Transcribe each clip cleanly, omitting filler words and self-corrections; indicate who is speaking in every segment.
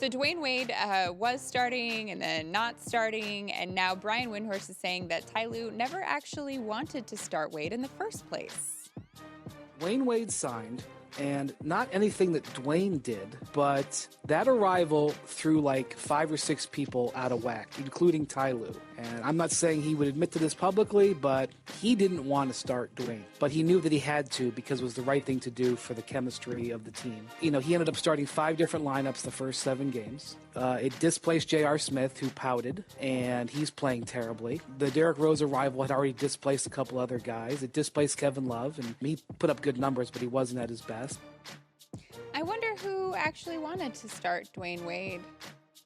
Speaker 1: So Dwyane Wade was starting and then not starting, and now Brian Windhorst is saying that Ty Lue never actually wanted to start Wade in the first place.
Speaker 2: Dwyane Wade signed, and not anything that Dwyane did, but that arrival threw like 5 or 6 people out of whack, including Ty Lue. And I'm not saying he would admit to this publicly, but he didn't want to start Dwyane. But he knew that he had to because it was the right thing to do for the chemistry of the team. You know, he ended up starting 5 different lineups the first 7 games. It displaced J.R. Smith, who pouted, and he's playing terribly. The Derrick Rose arrival had already displaced a couple other guys. It displaced Kevin Love, and he put up good numbers, but he wasn't at his best.
Speaker 1: I wonder who actually wanted to start Dwyane Wade.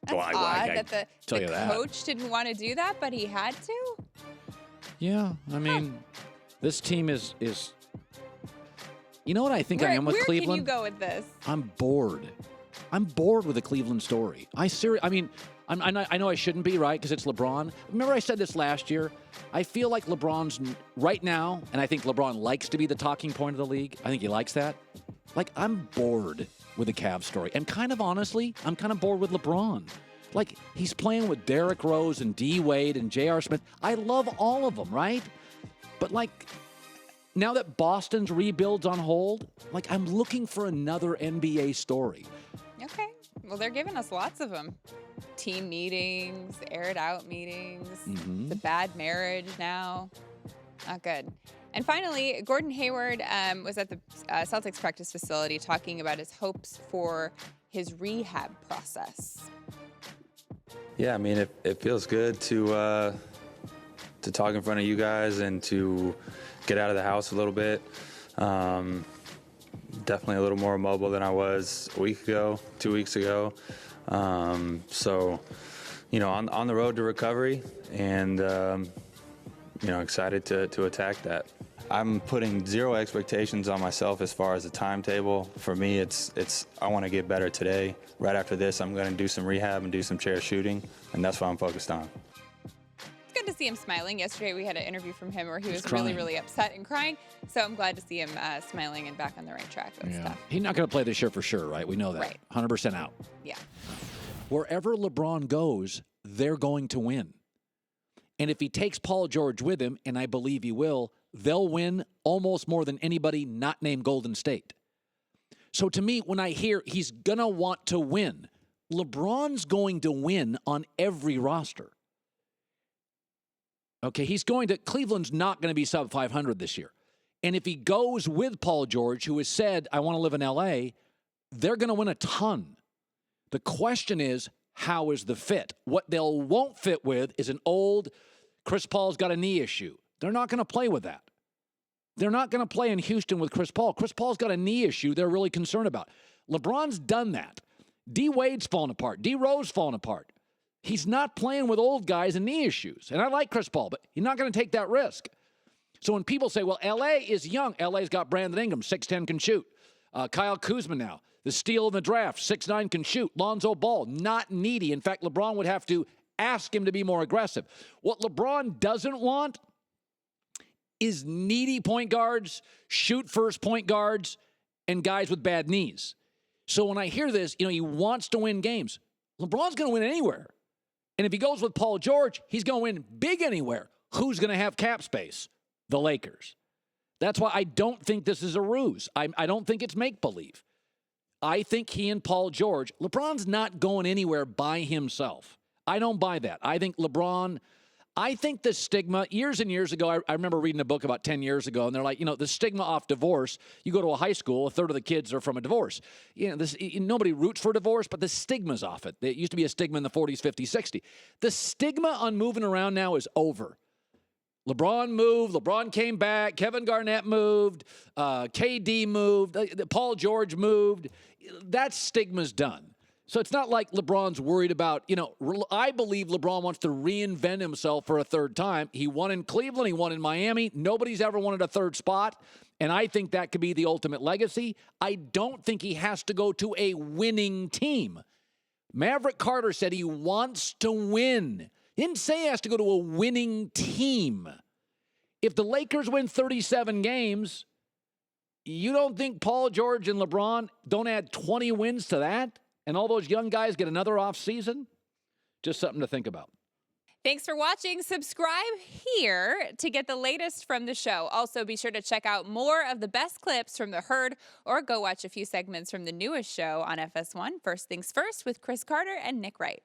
Speaker 1: That's
Speaker 3: Well,
Speaker 1: odd that the
Speaker 3: that.
Speaker 1: coach didn't want to do that, but he had to?
Speaker 3: Yeah, I mean, this team is. You know what I think I am with
Speaker 1: where
Speaker 3: Cleveland?
Speaker 1: Where can you go with this?
Speaker 3: I'm bored. I'm bored with the Cleveland story. I know I shouldn't be, right, because it's LeBron. Remember I said this last year? I feel like LeBron's right now, and I think LeBron likes to be the talking point of the league. I think he likes that. Like, I'm bored with the Cavs story. And kind of honestly, I'm kind of bored with LeBron. Like, he's playing with Derrick Rose and D. Wade and J.R. Smith. I love all of them, right? But, like, now that Boston's rebuild's on hold, like, I'm looking for another NBA story.
Speaker 1: Okay. Well, they're giving us lots of them. Team meetings, aired out meetings, the bad marriage now. Not good. And finally, Gordon Hayward was at the Celtics practice facility talking about his hopes for his rehab process.
Speaker 4: Yeah, I mean, it feels good to talk in front of you guys and to get out of the house a little bit. Definitely a little more mobile than I was a week ago, 2 weeks ago. So, you know, on the road to recovery, and you know, excited to attack that. I'm putting zero expectations on myself as far as the timetable. For me, it's I want to get better today. Right after this, I'm going to do some rehab and do some chair shooting, and that's what I'm focused on.
Speaker 1: It's good to see him smiling. Yesterday we had an interview from him where he was
Speaker 3: crying.
Speaker 1: really, really upset and crying. So I'm glad to see him smiling and back on the right track with stuff.
Speaker 3: He's not going to play this year for sure, right? We know that.
Speaker 1: Right.
Speaker 3: 100% out.
Speaker 1: Yeah.
Speaker 3: Wherever LeBron goes, they're going to win. And if he takes Paul George with him, and I believe he will, they'll win almost more than anybody not named Golden State. So to me, when I hear he's going to want to win, LeBron's going to win on every roster. Okay, Cleveland's not going to be sub 500 this year. And if he goes with Paul George, who has said, I want to live in L.A., they're going to win a ton. The question is, how is the fit? What they won't fit with is an old Chris Paul's got a knee issue. They're not going to play with that. They're not going to play in Houston with Chris Paul. Chris Paul's got a knee issue they're really concerned about. LeBron's done that. D. Wade's fallen apart. D. Rose fallen apart. He's not playing with old guys and knee issues. And I like Chris Paul, but he's not going to take that risk. So when people say, well, L.A. is young. L.A.'s got Brandon Ingram, 6'10", can shoot. Kyle Kuzma now, the steal in the draft, 6'9", can shoot. Lonzo Ball, not needy. In fact, LeBron would have to ask him to be more aggressive. What LeBron doesn't want is needy point guards, shoot-first point guards, and guys with bad knees. So when I hear this, he wants to win games. LeBron's going to win anywhere. And if he goes with Paul George, he's going to win big anywhere. Who's going to have cap space? The Lakers. That's why I don't think this is a ruse. I don't think it's make-believe. I think he and Paul George, LeBron's not going anywhere by himself. I don't buy that. I think the stigma, years and years ago, I remember reading a book about 10 years ago, and they're like, the stigma off divorce, you go to a high school, a third of the kids are from a divorce. Nobody roots for divorce, but the stigma's off it. There used to be a stigma in the 40s, 50s, 60s. The stigma on moving around now is over. LeBron moved. LeBron came back. Kevin Garnett moved. KD moved. Paul George moved. That stigma's done. So it's not like LeBron's worried about, I believe LeBron wants to reinvent himself for a third time. He won in Cleveland. He won in Miami. Nobody's ever wanted a third spot. And I think that could be the ultimate legacy. I don't think he has to go to a winning team. Maverick Carter said he wants to win. He didn't say he has to go to a winning team. If the Lakers win 37 games, you don't think Paul George and LeBron don't add 20 wins to that? and all those young guys get another off season, just something to think about.
Speaker 1: Thanks for watching. Subscribe here to get the latest from the show. Also, be sure to check out more of the best clips from The Herd or go watch a few segments from the newest show on FS1, First Things First, with Chris Carter and Nick Wright.